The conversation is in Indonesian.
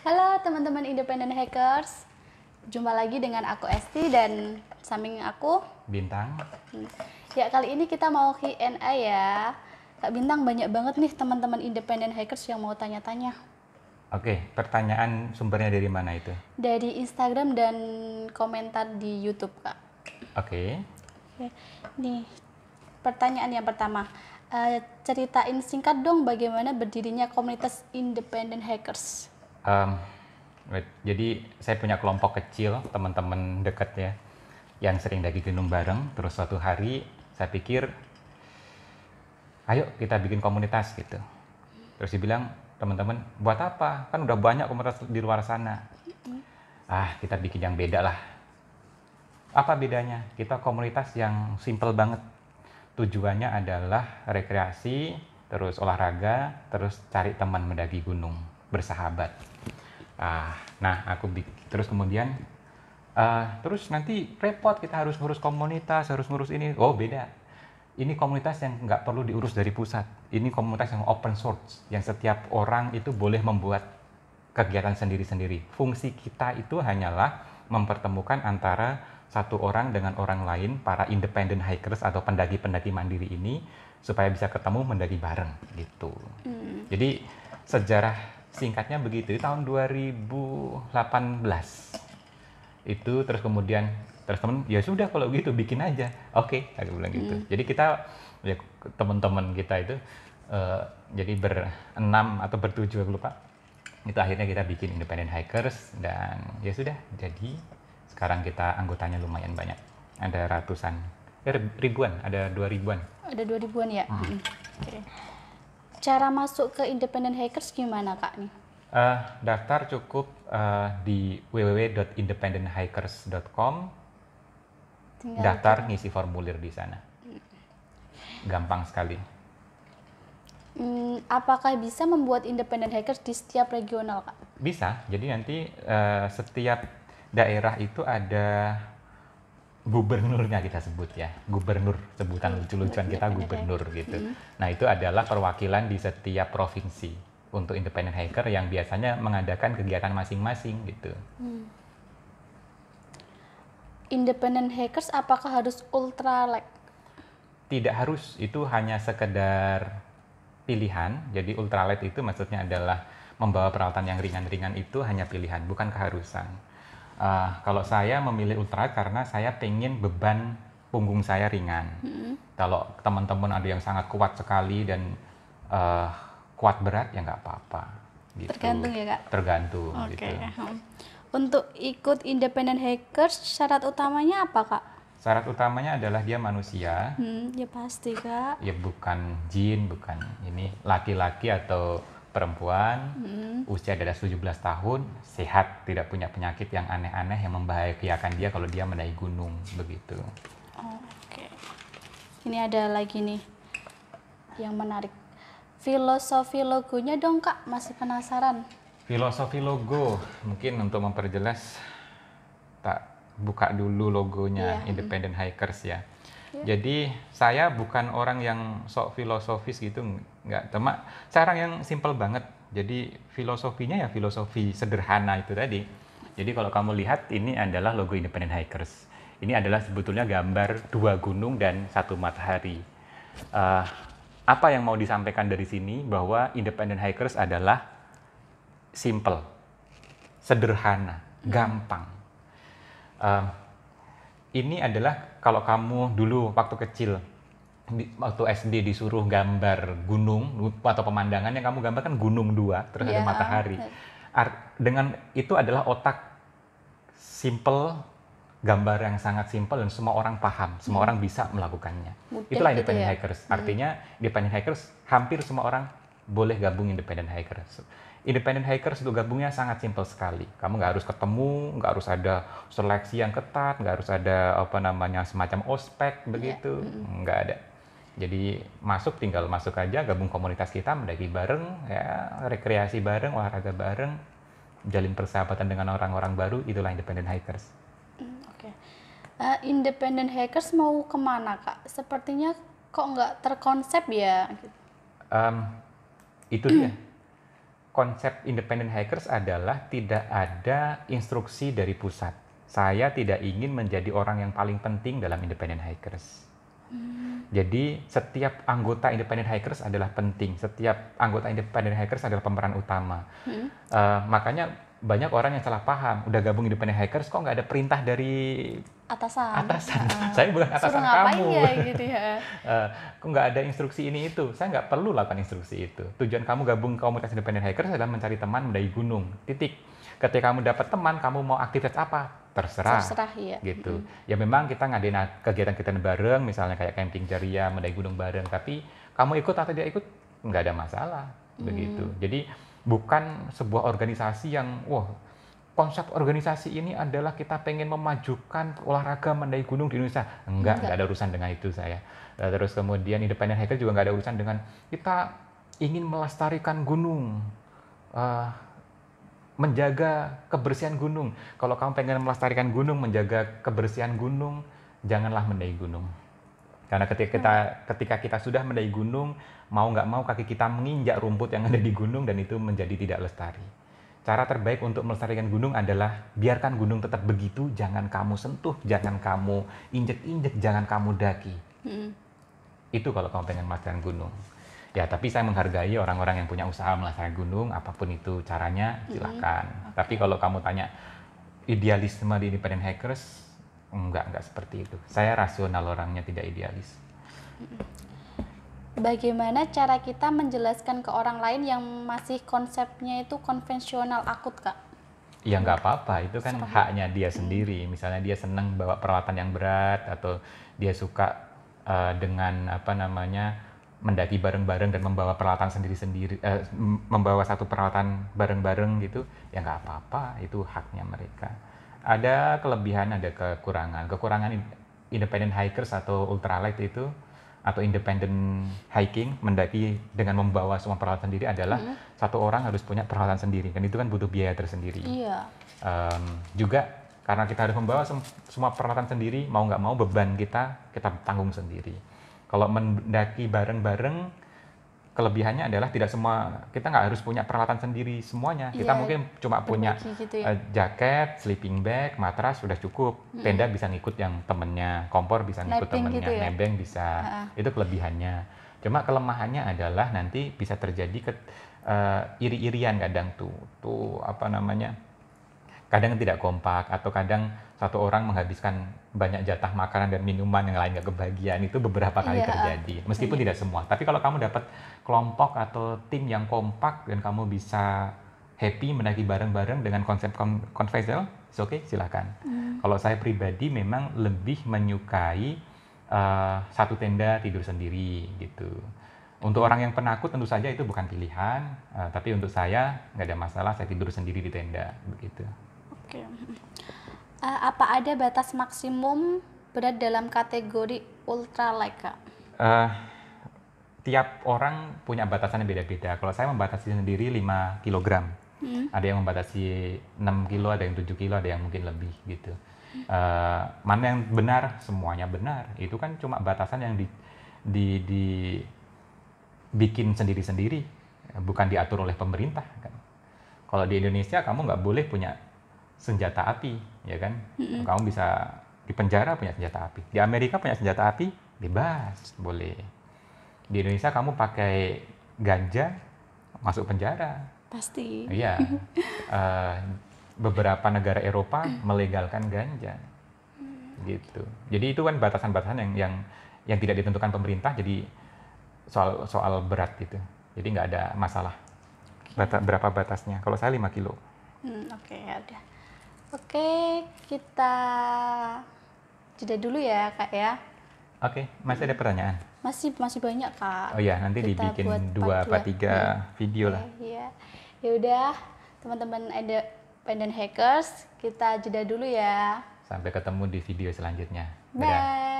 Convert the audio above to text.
Halo teman-teman Independent Hackers, jumpa lagi dengan aku Esti dan samping aku Bintang. Ya, kali ini kita mau Q&A ya. Kak Bintang, banyak banget nih teman-teman Independent Hackers yang mau tanya-tanya Oke, pertanyaan sumbernya dari mana itu? dari Instagram dan komentar di YouTube, Kak. Oke. Oke, nih pertanyaan yang pertama. Ceritain singkat dong bagaimana berdirinya komunitas Independent Hackers. Jadi saya punya kelompok kecil teman-teman dekat ya, yang sering daki gunung bareng. Terus suatu hari saya pikir, ayo kita bikin komunitas gitu. Terus dibilang, teman-teman buat apa? Kan udah banyak komunitas di luar sana. Kita bikin yang beda lah. Apa bedanya? Kita komunitas yang simple banget. Tujuannya adalah rekreasi, terus olahraga, terus cari teman mendaki gunung, bersahabat. Nah, terus kemudian terus nanti repot, kita harus ngurus komunitas, harus ngurus ini. Oh, beda. Ini komunitas yang nggak perlu diurus dari pusat. Ini komunitas yang open source, yang setiap orang itu boleh membuat kegiatan sendiri-sendiri. Fungsi kita itu hanyalah mempertemukan antara satu orang dengan orang lain, para independent hikers atau pendaki-pendaki mandiri ini, supaya bisa ketemu mendaki bareng gitu. Jadi sejarah singkatnya begitu. Di tahun 2018 itu terus kemudian teman ya sudah kalau gitu bikin aja. Oke, aku bilang gitu. Jadi kita ya teman-teman kita itu jadi berenam atau bertujuh, aku lupa. Itu akhirnya kita bikin Independent Hikers dan ya sudah, jadi sekarang kita anggotanya lumayan banyak, ada ratusan, ribuan, ada 2 ribuan. Ada 2 ribuan ya? Oke. Cara masuk ke Independent Hackers gimana, Kak nih? Daftar cukup di www.independenthikers.com. Daftar, ngisi formulir di sana. Gampang sekali. Apakah bisa membuat Independent Hackers di setiap regional, Kak? Bisa, jadi nanti setiap daerah itu ada gubernurnya, kita sebut ya, gubernur, sebutan lucu-lucuan kita gubernur gitu. Nah, itu adalah perwakilan di setiap provinsi untuk independent hacker yang biasanya mengadakan kegiatan masing-masing gitu. Independent Hackers apakah harus ultralight? Tidak harus, itu hanya sekedar pilihan. Jadi ultralight itu maksudnya adalah membawa peralatan yang ringan-ringan, itu hanya pilihan, bukan keharusan. Kalau saya memilih ultralight karena saya pengen beban punggung saya ringan. Kalau teman-teman ada yang sangat kuat sekali dan kuat berat, ya nggak apa-apa. Gitu. Tergantung ya, Kak? Tergantung. Oke. Gitu. Untuk ikut Independent Hackers, syarat utamanya apa, Kak? Syarat utamanya adalah dia manusia. Ya pasti, Kak. Ya bukan jin, bukan ini, laki-laki atau perempuan, usia di atas 17 tahun, sehat, tidak punya penyakit yang aneh-aneh yang membahayakan dia kalau dia mendaki gunung, begitu. Oke. Ini ada lagi nih yang menarik. Filosofi logonya dong, Kak, masih penasaran. Filosofi logo, mungkin untuk memperjelas, tak buka dulu logonya Independent Hikers ya. Jadi saya bukan orang yang sok filosofis gitu, nggak. Cuma cara yang simple banget. Jadi filosofinya ya filosofi sederhana itu tadi. Jadi kalau kamu lihat, ini adalah logo Independent Hikers. Ini adalah sebetulnya gambar 2 gunung dan 1 matahari. Apa yang mau disampaikan dari sini bahwa Independent Hikers adalah simple, sederhana, gampang. Ini adalah kalau kamu dulu waktu kecil, waktu SD disuruh gambar gunung atau pemandangan, yang kamu gambarkan gunung 2, terus ada matahari. Dengan itu adalah otak simple, gambar yang sangat simple dan semua orang paham, semua orang bisa melakukannya. Mudah Itulah gitu Independent ya? Hikers. Artinya Independent Hikers, hampir semua orang boleh gabung Independent Hikers. Independent Hikers untuk gabungnya sangat simpel sekali. Kamu nggak harus ketemu, nggak harus ada seleksi yang ketat, nggak harus ada semacam ospek begitu, nggak ada. Jadi tinggal masuk aja, gabung komunitas kita, mendaki bareng, ya rekreasi bareng, olahraga bareng, jalin persahabatan dengan orang-orang baru. Itulah Independent Hikers. Oke. Independent Hackers mau kemana, Kak? Sepertinya kok nggak terkonsep ya? Itu dia. konsep independent hackers adalah tidak ada instruksi dari pusat. Saya tidak ingin menjadi orang yang paling penting dalam independent hackers. Jadi setiap anggota independent hackers adalah penting. Setiap anggota independent hackers adalah pemeran utama. Makanya banyak orang yang salah paham. Udah gabung independent hackers kok nggak ada perintah dari Atasan. Saya bukan atasan Suruh ngapain kamu. ya gitu ya. Kok nggak ada instruksi ini itu. Saya nggak perlu lakukan instruksi itu. Tujuan kamu gabung ke komunitas independent hackers adalah mencari teman mendaki gunung. Titik. Ketika kamu dapat teman, kamu mau aktivitas apa? Terserah. Ya. Gitu. Ya memang kita ngadain kegiatan-kegiatan bareng, misalnya kayak camping ceria, mendaki gunung bareng. Tapi kamu ikut atau tidak ikut, nggak ada masalah. Begitu. Jadi bukan sebuah organisasi yang, wah, konsep organisasi ini adalah kita pengen memajukan olahraga mendaki gunung di Indonesia. Enggak ada urusan dengan itu saya. Terus kemudian independent hacker juga nggak ada urusan dengan kita ingin melestarikan gunung, menjaga kebersihan gunung. Kalau kamu pengen melestarikan gunung, menjaga kebersihan gunung, janganlah mendaki gunung. Karena ketika kita sudah mendaki gunung, mau nggak mau kaki kita menginjak rumput yang ada di gunung dan itu menjadi tidak lestari. Cara terbaik untuk melestarikan gunung adalah biarkan gunung tetap begitu, jangan kamu sentuh, jangan kamu injek-injek, jangan kamu daki. Itu kalau kamu pengen melestarikan gunung. Ya, tapi saya menghargai orang-orang yang punya usaha melestarikan gunung, apapun itu caranya, silakan. Tapi kalau kamu tanya idealisme di independent hackers, enggak seperti itu. Saya rasional orangnya, tidak idealis. Bagaimana cara kita menjelaskan ke orang lain yang masih konsepnya itu konvensional akut, Kak? Ya nggak apa-apa, itu kan haknya dia sendiri. Misalnya dia senang bawa peralatan yang berat, atau dia suka dengan mendaki bareng-bareng dan membawa peralatan sendiri-sendiri, membawa satu peralatan bareng-bareng gitu, ya nggak apa-apa, itu haknya mereka. Ada kelebihan, ada kekurangan. Kekurangan independent hikers atau ultralight itu, atau independent hiking, mendaki dengan membawa semua peralatan sendiri adalah satu orang harus punya peralatan sendiri, dan itu kan butuh biaya tersendiri. Iya. Juga karena kita harus membawa semua peralatan sendiri, mau nggak mau beban kita tanggung sendiri. Kalau mendaki bareng-bareng, kelebihannya adalah tidak semua, kita nggak harus punya peralatan sendiri semuanya. Kita mungkin cuma punya gitu ya. jaket, sleeping bag, matras sudah cukup. Tenda bisa ngikut yang temennya, kompor bisa ngikut temennya, gitu ya? nebeng bisa. Itu kelebihannya. Cuma kelemahannya adalah nanti bisa terjadi iri-irian kadang kadang tidak kompak, atau kadang satu orang menghabiskan banyak jatah makanan dan minuman, yang lain nggak kebagian. Itu beberapa kali terjadi, meskipun tidak semua. Tapi kalau kamu dapat kelompok atau tim yang kompak dan kamu bisa happy mendaki bareng-bareng dengan konsep konvensional, oke, silakan. Kalau saya pribadi memang lebih menyukai satu tenda tidur sendiri gitu. Untuk orang yang penakut tentu saja itu bukan pilihan, tapi untuk saya nggak ada masalah, saya tidur sendiri di tenda begitu. Oke. Apa ada batas maksimum berat dalam kategori ultralight, Kak? Tiap orang punya batasan yang beda-beda. Kalau saya membatasi sendiri 5 kg. Ada yang membatasi 6 kilo, ada yang 7 kilo, ada yang mungkin lebih gitu. Mana yang benar? Semuanya benar. Itu kan cuma batasan yang dibikin sendiri-sendiri, bukan diatur oleh pemerintah kan. Kalau di Indonesia kamu nggak boleh punya senjata api, ya kan? Kamu bisa di penjara punya senjata api. Di Amerika punya senjata api, bebas, boleh. Di Indonesia kamu pakai ganja, masuk penjara. Pasti. Iya. Beberapa negara Eropa melegalkan ganja, gitu. Jadi itu kan batasan-batasan yang tidak ditentukan pemerintah. Jadi soal berat gitu. Jadi nggak ada masalah. Berapa batasnya? Kalau saya 5 kilo. Oke, ya udah. Oke, kita jeda dulu ya, Kak ya. Oke, masih ada pertanyaan? Masih banyak, Kak. Oh iya, nanti kita dibikin 2 atau 3 video lah. Iya. Ya udah, teman-teman independent hackers, kita jeda dulu ya. Sampai ketemu di video selanjutnya. Bye.